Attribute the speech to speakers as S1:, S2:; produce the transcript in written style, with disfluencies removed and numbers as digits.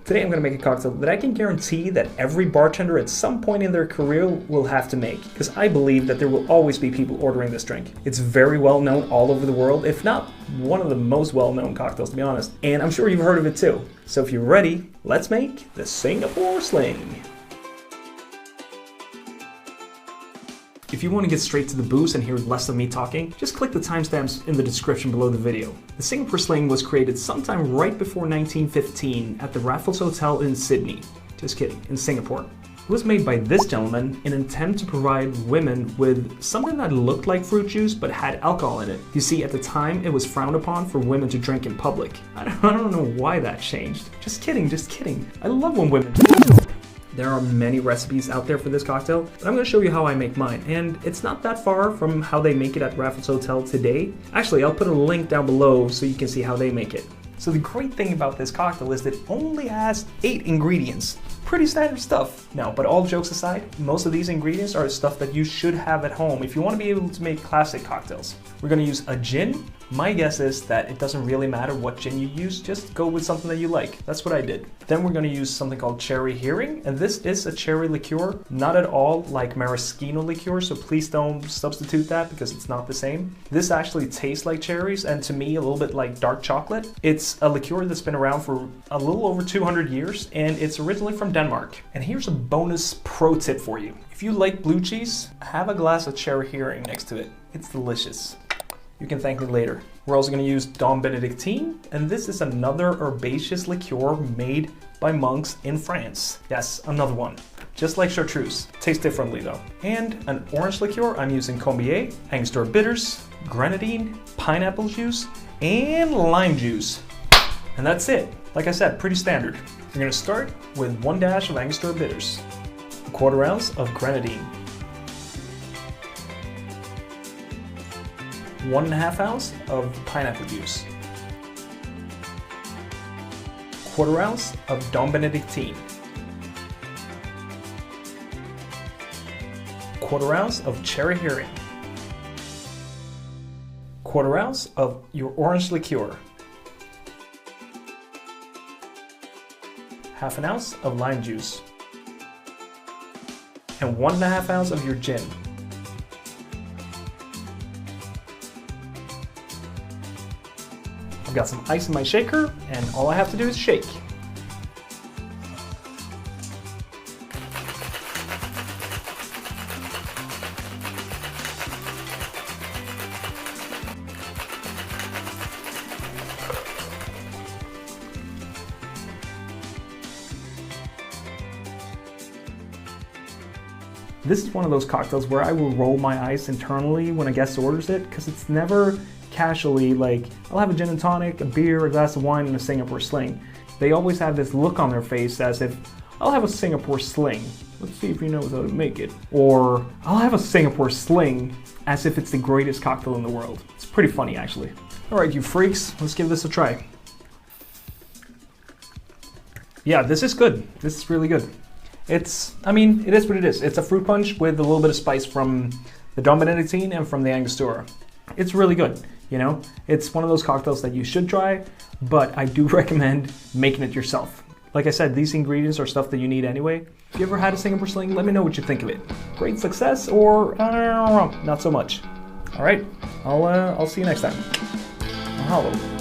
S1: Today I'm going to make a cocktail that I can guarantee that every bartender at some point in their career will have to make, because I believe that there will always be people ordering this drink. It's very well known all over the world, if not one of the most well-known cocktails, to be honest, and I'm sure you've heard of it too. So if you're ready, let's make the Singapore Sling. If you want to get straight to the booze and hear less of me talking, just click the timestamps in the description below the video. The Singapore Sling was created sometime right before 1915 at the Raffles Hotel in Sydney. Just kidding, in Singapore. It was made by this gentleman in an attempt to provide women with something that looked like fruit juice but had alcohol in it. You see, at the time it was frowned upon for women to drink in public. I don't know why that changed. Just kidding, just kidding. I love when women There are many recipes out there for this cocktail, but I'm going to show you how I make mine, and it's not that far from how they make it at Raffles Hotel today. Actually, I'll put a link down below so you can see how they make it. So the great thing about this cocktail is that it only has 8 ingredients. Pretty standard stuff. Now, but all jokes aside, most of these ingredients are stuff that you should have at home if you want to be able to make classic cocktails. We're going to use a gin. My guess is that it doesn't really matter what gin you use, just go with something that you like. That's what I did. Then we're going to use something called cherry Heering, and this is a cherry liqueur, not at all like maraschino liqueur, so please don't substitute that because it's not the same. This actually tastes like cherries, and to me a little bit like dark chocolate. It's a liqueur that's been around for a little over 200 years, and it's originally from Denmark. And here's a bonus pro tip for you. If you like blue cheese, have a glass of cherry Heering next to it. It's delicious. You can thank me later. We're also going to use Benedictine, and this is another herbaceous liqueur made by monks in France. Yes, another one. Just like chartreuse. Tastes differently though. And an orange liqueur, I'm using Combier, Angostura Bitters, Grenadine, pineapple juice, and lime juice. And that's it. Like I said, pretty standard. We're going to start with 1 dash of Angostura Bitters, 1/4 ounce of Grenadine, 1.5 ounce of pineapple juice, 1/4 ounce of Benedictine, 1/4 ounce of cherry Heering, 1/4 ounce of your orange liqueur, 1/2 ounce of lime juice, and 1.5 ounce of your gin. I've got some ice in my shaker, and all I have to do is shake. This is one of those cocktails where I will roll my eyes internally when a guest orders it, because it's never casually like, I'll have a gin and tonic, a beer, a glass of wine, and a Singapore Sling. They always have this look on their face as if, I'll have a Singapore Sling. Let's see if he knows how to make it. Or, I'll have a Singapore Sling as if it's the greatest cocktail in the world. It's pretty funny, actually. All right, you freaks, let's give this a try. Yeah, this is good. This is really good. It is what it is. It's a fruit punch with a little bit of spice from the Benedictine and from the Angostura. It's really good, you know? It's one of those cocktails that you should try, but I do recommend making it yourself. Like I said, these ingredients are stuff that you need anyway. If you ever had a Singapore Sling, let me know what you think of it. Great success or not so much. All right, I'll see you next time. Mahalo.